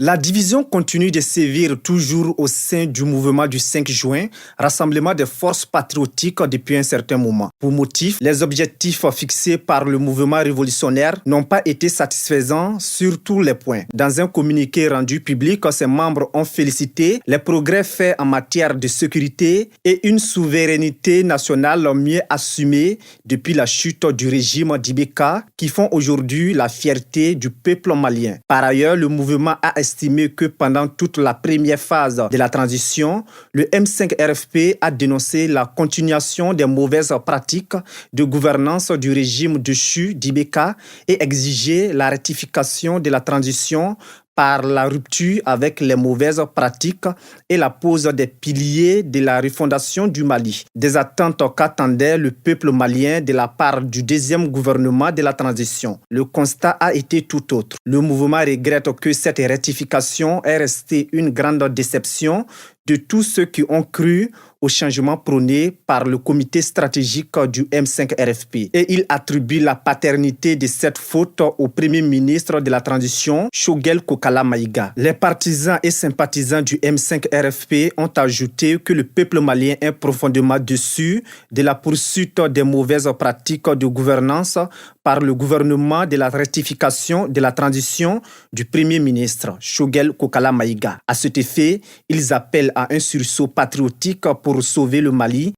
La division continue de sévir toujours au sein du mouvement du 5 juin, rassemblement des forces patriotiques depuis un certain moment. Pour motif, les objectifs fixés par le mouvement révolutionnaire n'ont pas été satisfaisants sur tous les points. Dans un communiqué rendu public, ses membres ont félicité les progrès faits en matière de sécurité et une souveraineté nationale mieux assumée depuis la chute du régime d'Ibeka qui font aujourd'hui la fierté du peuple malien. Par ailleurs, le mouvement a estimé que pendant toute la première phase de la transition, le M5-RFP a dénoncé la continuation des mauvaises pratiques de gouvernance du régime déchu d'Ibeka et exigé la rectification de la transition par la rupture avec les mauvaises pratiques et la pose des piliers de la refondation du Mali. Des attentes qu'attendait le peuple malien de la part du deuxième gouvernement de la transition. Le constat a été tout autre. Le mouvement regrette que cette rectification est restée une grande déception de tous ceux qui ont cru au changement prôné par le comité stratégique du M5-RFP. Et il attribue la paternité de cette faute au premier ministre de la transition, Choguel Kokala Maïga. Les partisans et sympathisants du M5-RFP ont ajouté que le peuple malien est profondément déçu de la poursuite des mauvaises pratiques de gouvernance par le gouvernement de la rectification de la transition du premier ministre, Choguel Kokala Maïga. À cet effet, ils appellent à un sursaut patriotique pour sauver le Mali